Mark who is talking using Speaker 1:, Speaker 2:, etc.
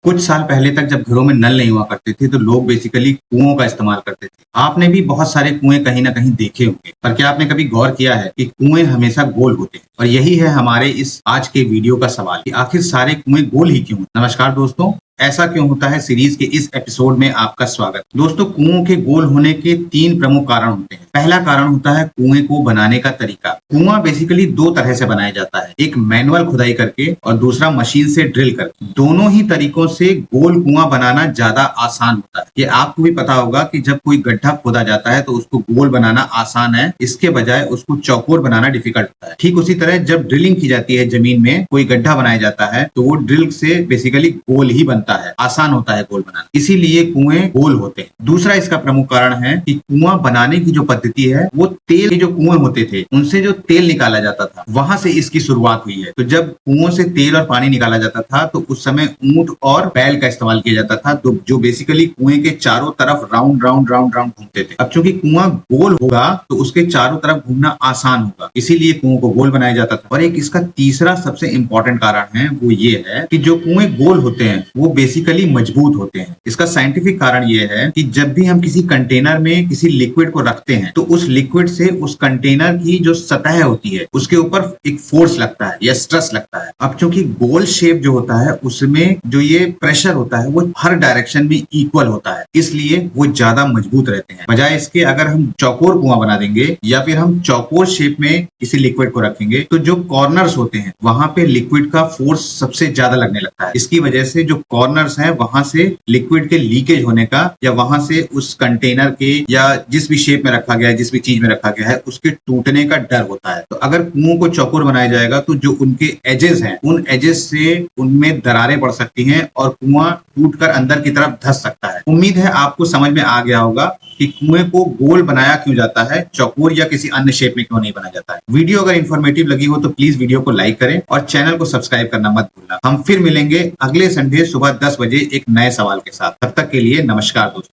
Speaker 1: कुछ साल पहले तक जब घरों में नल नहीं हुआ करते थे तो लोग बेसिकली कुओं का इस्तेमाल करते थे। आपने भी बहुत सारे कुएं कहीं ना कहीं देखे होंगे, पर क्या आपने कभी गौर किया है कि कुएं हमेशा गोल होते हैं? और यही है हमारे इस आज के वीडियो का सवाल कि आखिर सारे कुएं गोल ही क्यों? नमस्कार दोस्तों, ऐसा क्यों होता है सीरीज के इस एपिसोड में आपका स्वागत। दोस्तों, कुओं के गोल होने के 3 प्रमुख कारण होते हैं। पहला कारण होता है कुएं को बनाने का तरीका। कुआं बेसिकली 2 तरह से बनाया जाता है, एक मैनुअल खुदाई करके और दूसरा मशीन से ड्रिल करके। दोनों ही तरीकों से गोल कुआं बनाना ज्यादा आसान होता है। ये आपको भी पता होगा कि जब कोई गड्ढा खोदा जाता है तो उसको गोल बनाना आसान है, इसके बजाय उसको चौकोर बनाना डिफिकल्ट होता है। ठीक उसी तरह जब ड्रिलिंग की जाती है, जमीन में कोई गड्ढा बनाया जाता है तो वो ड्रिल से बेसिकली गोल ही बनता है, आसान होता है गोल बनाना, इसीलिए कुएं गोल होते हैं। दूसरा इसका प्रमुख कारण है कि कुआं बनाने की जो पद्धति है वो तेल के जो कुएं होते थे उनसे जो तेल निकाला जाता था वहां से इसकी शुरुआत हुई है। तो जब कुओं से तेल और पानी निकाला जाता था तो उस समय ऊंट और बैल का इस्तेमाल किया जाता था, तो जो बेसिकली कुएं के चारों तरफ राउंड राउंड राउंड राउंड घूमते थे। अब चूंकि कुआं गोल होगा तो उसके चारों तरफ घूमना आसान होगा, इसीलिए कुओं को गोल बनाया जाता था। और एक इसका तीसरा सबसे इंपॉर्टेंट कारण है वो ये है कि जो कुएं गोल होते हैं वो बेसिकली मजबूत होते हैं। इसका साइंटिफिक कारण ये है कि जब भी हम किसी कंटेनर में किसी लिक्विड को रखते हैं तो उस लिक्विड से उस कंटेनर की जो सतह होती है उसके ऊपर एक फोर्स लगता है या स्ट्रेस लगता है। अब चूंकि गोल शेप जो होता है उसमें जो ये प्रेशर होता है वो हर डायरेक्शन में इक्वल होता है, इसलिए वो ज्यादा मजबूत रहते हैं। बजाय इसके अगर हम चौकोर कुआं बना देंगे या फिर हम चौकोर शेप में किसी लिक्विड को रखेंगे तो जो कॉर्नर्स होते हैं वहां पे लिक्विड का फोर्स सबसे ज्यादा लगने लगता है। इसकी वजह से जो कॉर्नर्स हैं वहां से लिक्विड के लीकेज होने का या वहां से उस कंटेनर के या जिस भी शेप में रखा गया है, जिस भी चीज में रखा गया है, उसके टूटने का डर होता है। तो अगर कुओं को चौकोर बनाया जाएगा तो जो उनके एजेस हैं उन एजेस से उनमें दरारें पड़ सकती हैं और कुआं टूटकर अंदर की तरफ धंस सकता है। उम्मीद है आपको समझ में आ गया होगा कि कुएं को गोल बनाया क्यों जाता है, चौकोर या किसी अन्य शेप में क्यों नहीं बनाया जाता है। वीडियो अगर इन्फॉर्मेटिव लगी हो तो प्लीज वीडियो को लाइक करें और चैनल को सब्सक्राइब करना मत भूलना। हम फिर मिलेंगे अगले संडे सुबह 10 बजे एक नए सवाल के साथ। तब तक के लिए नमस्कार दोस्तों।